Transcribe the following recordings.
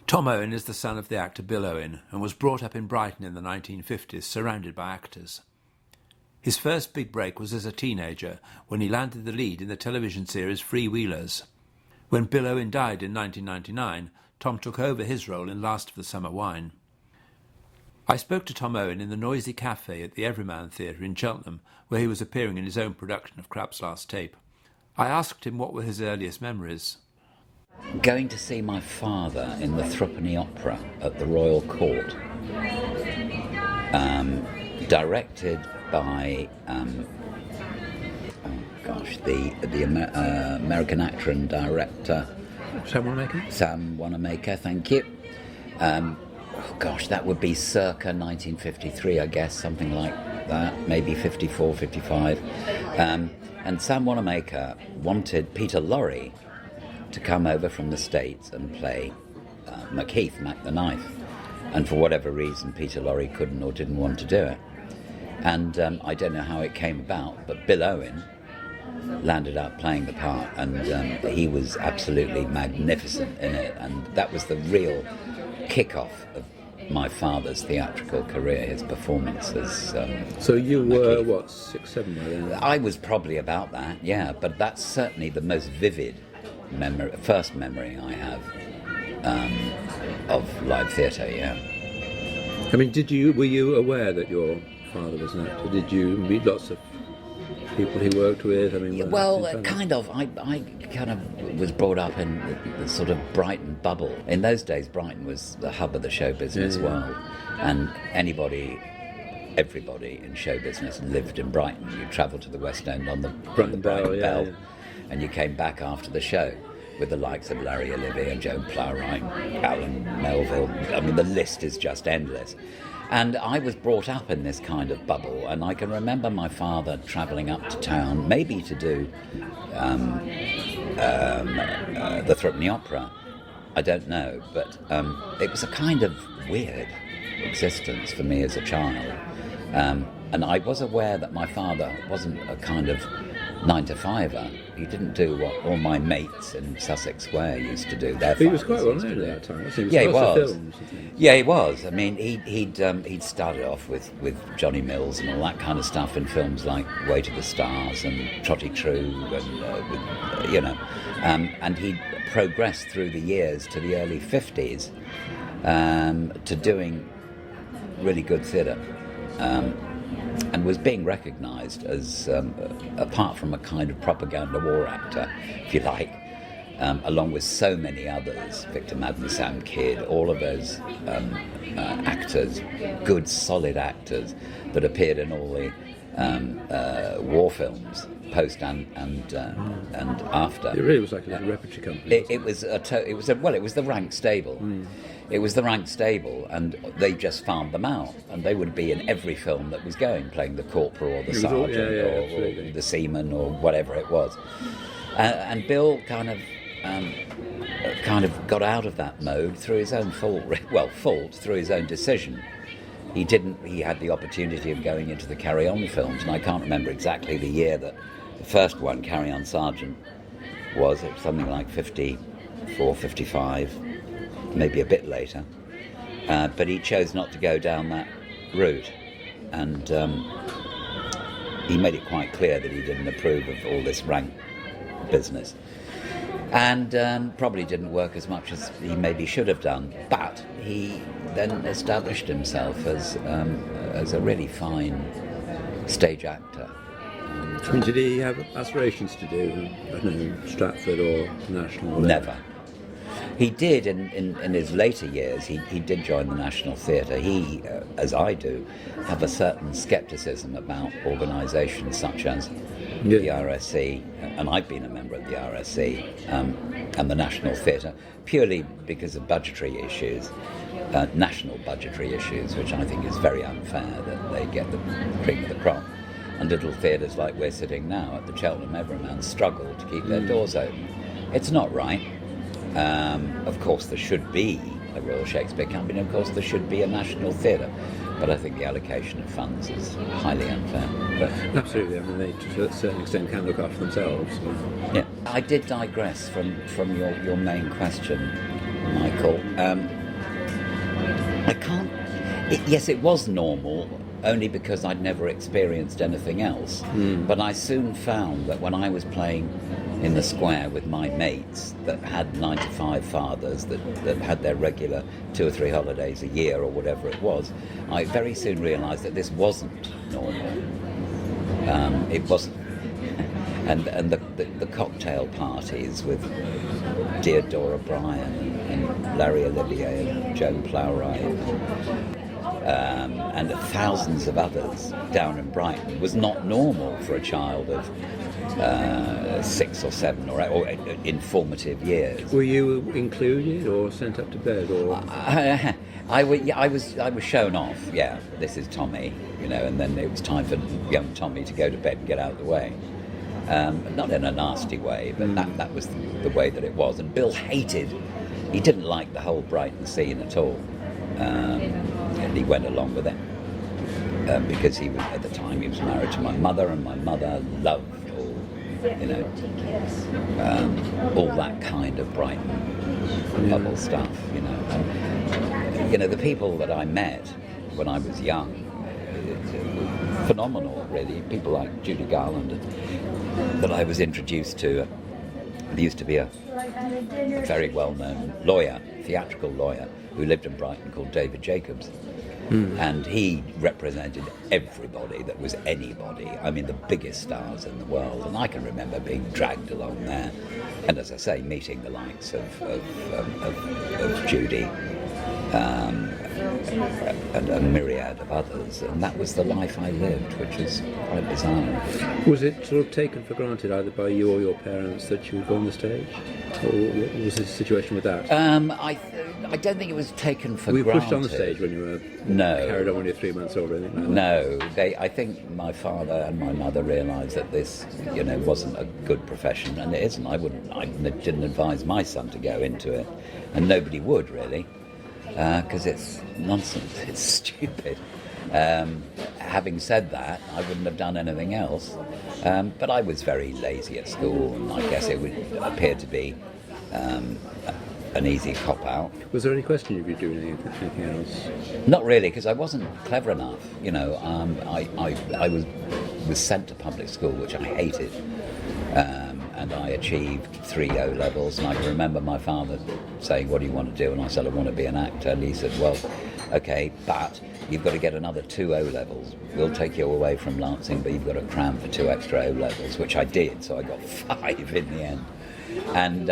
Tom Owen is the son of the actor Bill Owen and was brought up in Brighton in the 1950s, surrounded by actors. His first big break was as a teenager when he landed the lead in the television series Freewheelers. When Bill Owen died in 1999, Tom took over his role in Last of the Summer Wine. I spoke to Tom Owen in the noisy cafe at the Everyman Theatre in Cheltenham, where he was appearing in his own production of Krapp's Last Tape. I asked him what were his earliest memories. Going to see my father in the Threepenny Opera at the Royal Court, directed by the American actor and director Sam Wanamaker, thank you. That would be circa 1953, I guess, something like that, maybe 54, 55. And Sam Wanamaker wanted Peter Lorre to come over from the States and play Mac the Knife. And for whatever reason, Peter Lorre couldn't or didn't want to do it. And I don't know how it came about, but Bill Owen landed up playing the part, and he was absolutely magnificent in it. And that was the real kick-off of my father's theatrical career, his performances. So you were, what, 6, 7 by then? I was probably about that, yeah, but that's certainly the most vivid first memory I have of live theatre, yeah. I mean, were you aware that your father was an actor? Did you meet lots of people he worked with? I mean, kind of. I kind of was brought up in the sort of Brighton bubble. In those days, Brighton was the hub of the show business world, and everybody in show business lived in Brighton. You travelled to the West End on the Brighton Bell. And you came back after the show with the likes of Larry Olivier and Joan Plowright, Alan Melville. I mean, the list is just endless. And I was brought up in this kind of bubble, and I can remember my father travelling up to town, maybe to do the Threepenny Opera. I don't know, but it was a kind of weird existence for me as a child. And I was aware that my father wasn't a kind of 9-to-5er. He didn't do what all my mates in Sussex Square used to do. He was quite well known at that time, wasn't he? Yeah, he was. Yeah, he was. I mean, he'd started off with Johnny Mills and all that kind of stuff in films like Way to the Stars and Trotty True, and he'd progressed through the years to the early 50s to doing really good theatre. And was being recognised as, apart from a kind of propaganda war actor, if you like, along with so many others, Victor Madden, Sam Kidd, all of those actors, good, solid actors that appeared in all the war films, post and after. It really was like a little repertory company. It was the rank stable. It was the rank stable, and they just farmed them out, and they would be in every film that was going, playing the corporal or the sergeant or the seaman or whatever it was. And Bill kind of got out of that mode through his own fault through his own decision. He had the opportunity of going into the Carry On films, and I can't remember exactly the year that the first one, Carry On Sergeant, was. It was something like 54, 55, maybe a bit later. But he chose not to go down that route, and he made it quite clear that he didn't approve of all this rank business. And probably didn't work as much as he maybe should have done. But he then established himself as a really fine stage actor. I mean, did he have aspirations to do, I don't know, Stratford or National? Never. He did in his later years. He did join the National Theatre. He, as I do, have a certain scepticism about organisations such as the RSC, and I've been a member of the RSC and the National Theatre, purely because of budgetary issues, national budgetary issues, which I think is very unfair that they get the cream of the crop. And little theatres like we're sitting now at the Cheltenham Everyman struggle to keep their doors open. It's not right. Of course there should be a Royal Shakespeare Company, and of course there should be a National Theatre, but I think the allocation of funds is highly unfair. But absolutely, I mean, they to a certain extent can look after themselves. Yeah, I did digress from your main question. Michael. I can't. Yes, it was normal, only because I'd never experienced anything else. But I soon found that when I was playing in the square with my mates that had 95 fathers, that had their regular 2 or 3 holidays a year or whatever it was, I very soon realised that this wasn't normal. It wasn't. And the cocktail parties with dear Dora Bryan and Larry Olivier and Joan Plowright and thousands of others down in Brighton was not normal for a child of 6 or 7 or in formative years. Were you included or sent up to bed, or? I was shown off. Yeah, this is Tommy, and then it was time for young Tommy to go to bed and get out of the way. Not in a nasty way, but that was the way that it was. And Bill he didn't like the whole Brighton scene at all, and he went along with it because at the time he was married to my mother, and my mother loved all that kind of Brighton bubble stuff, And, the people that I met when I was young, phenomenal, really. People like Judy Garland that I was introduced to. There used to be a very well-known lawyer, theatrical lawyer, who lived in Brighton called David Jacobs. And he represented everybody that was anybody. I mean, the biggest stars in the world. And I can remember being dragged along there. And as I say, meeting the likes of Judy and a myriad of others. And that was the life I lived, which is quite bizarre. Was it sort of taken for granted either by you or your parents that you would go on the stage? Or what was the situation with that? I don't think it was taken for granted. Were you pushed on the stage when you were carried on when you were 3 months old or anything like that? No. I think my father and my mother realised that this, wasn't a good profession, and it isn't. I didn't advise my son to go into it, and nobody would really, because it's nonsense. It's stupid. Having said that, I wouldn't have done anything else. But I was very lazy at school, and I guess it would appear to be an easy cop-out. Was there any question of you doing anything else? Not really, because I wasn't clever enough. I was sent to public school, which I hated, and I achieved 3 O-levels, and I can remember my father saying, "What do you want to do?" And I said, "I want to be an actor." And he said, "Well, okay, but you've got to get another 2 O-levels. We'll take you away from Lancing, but you've got to cram for 2 extra O-levels," which I did, so I got 5 in the end. And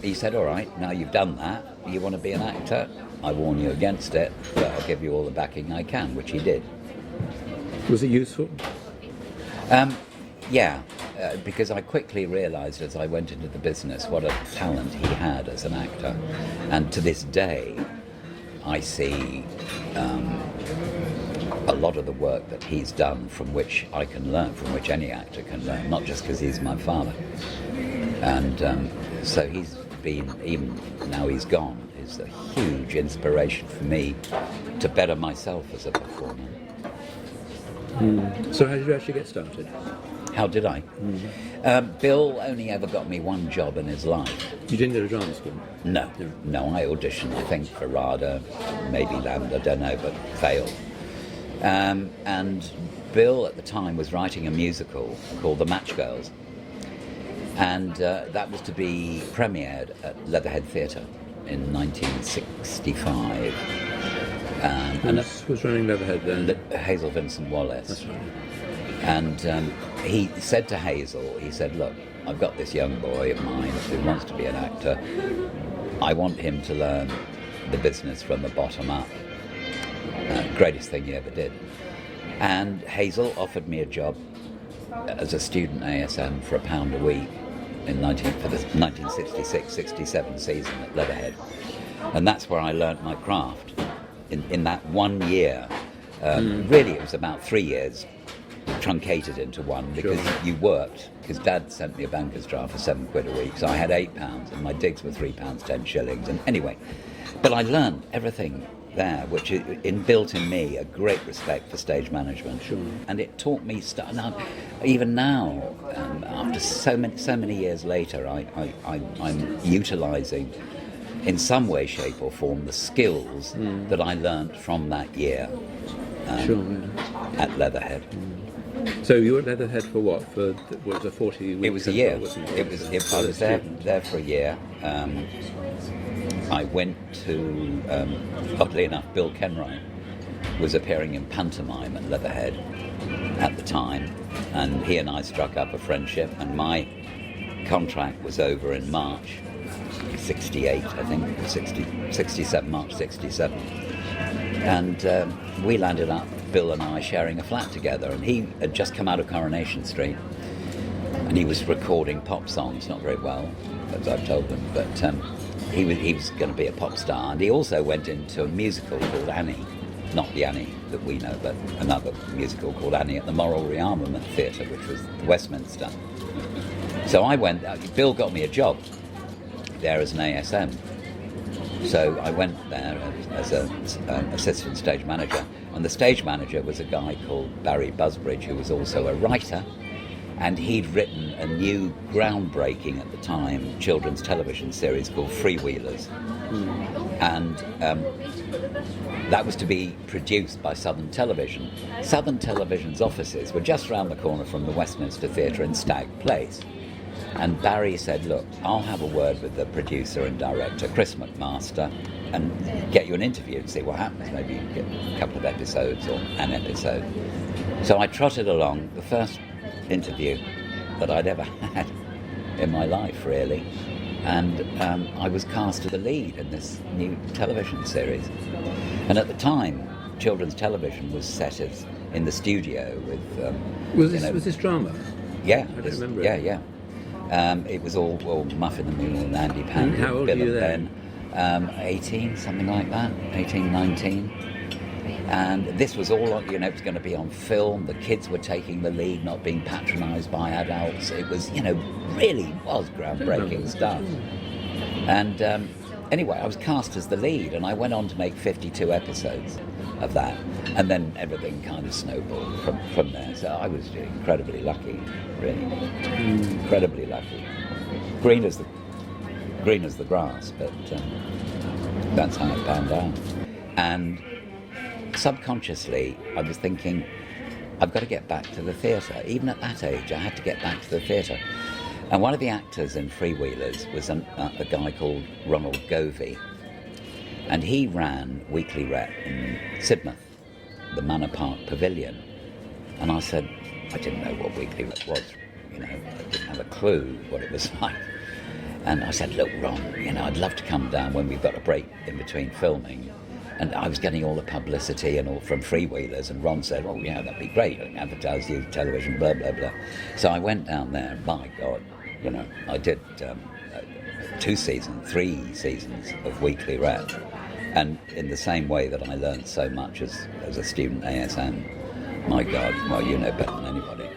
he said, "All right, now you've done that, you want to be an actor? I warn you against it, but I'll give you all the backing I can," which he did. Was it useful? Yeah, because I quickly realised as I went into the business what a talent he had as an actor. And to this day, I see a lot of the work that he's done from which I can learn, from which any actor can learn, not just because he's my father. And so he's been, even now he's gone, is a huge inspiration for me to better myself as a performer. So how did you actually get started? How did I? Bill only ever got me one job in his life. You didn't go to drama school? No. I auditioned, I think, for RADA, maybe LAMDA, I don't know, but failed. And Bill at the time was writing a musical called The Match Girls, and that was to be premiered at Leatherhead Theatre in 1965. Who was running Leatherhead then? Hazel Vincent Wallace. That's right. And he said to Hazel, he said, "Look, I've got this young boy of mine who wants to be an actor. I want him to learn the business from the bottom up." Greatest thing he ever did. And Hazel offered me a job as a student ASM for £1 a week for the 1966-67 season at Leatherhead. And that's where I learnt my craft. In that 1 year, really it was about 3 years truncated into one, because you worked, because Dad sent me a banker's draft for £7 a week, so I had £8 and my digs were £3 10 shillings, and anyway, but I learned everything there, which inbuilt in me a great respect for stage management. Sure. And it taught me even now, after so many years later, I'm utilising in some way, shape or form, the skills that I learnt from that year at Leatherhead. So you were at Leatherhead for what? For was a 40-week? It was a year. Wasn't it? I was there for a year. I went to, oddly enough, Bill Kenwright was appearing in pantomime at Leatherhead at the time, and he and I struck up a friendship, and my contract was over in March 68, I think, 67, March 67. And we landed up, Bill and I, sharing a flat together, and he had just come out of Coronation Street, and he was recording pop songs, not very well, as I've told them, but he was going to be a pop star, and he also went into a musical called Annie, not the Annie that we know, but another musical called Annie at the Moral Rearmament Theatre, which was Westminster. So I went, Bill got me a job there as an ASM. So I went there as an assistant stage manager, and the stage manager was a guy called Barry Busbridge, who was also a writer, and he'd written a new, groundbreaking at the time, children's television series called Freewheelers. And that was to be produced by Southern Television. Southern Television's offices were just round the corner from the Westminster Theatre in Stag Place. And Barry said, look, I'll have a word with the producer and director, Chris McMaster, and get you an interview and see what happens. Maybe you can get a couple of episodes or an episode. So I trotted along, the first interview that I'd ever had in my life, really. And I was cast as the lead in this new television series. And at the time, children's television was set as in the studio with... was this drama? Yeah. I don't remember Yeah, it. yeah. It was all Muffin the Moon and Andy Pandy. How old Bill were you and then? 18, something like that, 18, 19. And this was all, it was going to be on film. The kids were taking the lead, not being patronised by adults. It was, really was groundbreaking stuff. And anyway, I was cast as the lead, and I went on to make 52 episodes of that. And then everything kind of snowballed from there. So I was incredibly lucky, really. Incredibly lucky. Green as the grass, but that's how it panned out. And subconsciously, I was thinking, I've got to get back to the theatre. Even at that age, I had to get back to the theatre. And one of the actors in Freewheelers was a guy called Ronald Govey. And he ran Weekly Rep in Sidmouth, the Manor Park Pavilion. And I said, I didn't know what Weekly Rep was. I didn't have a clue what it was like. And I said, look, Ron, I'd love to come down when we've got a break in between filming. And I was getting all the publicity and all from Freewheelers, and Ron said, oh yeah, that'd be great, I can advertise you, television, blah, blah, blah. So I went down there, and my God, I did 3 seasons of Weekly Rep. And in the same way that I learned so much as a student ASM, my God, well, you know better than anybody.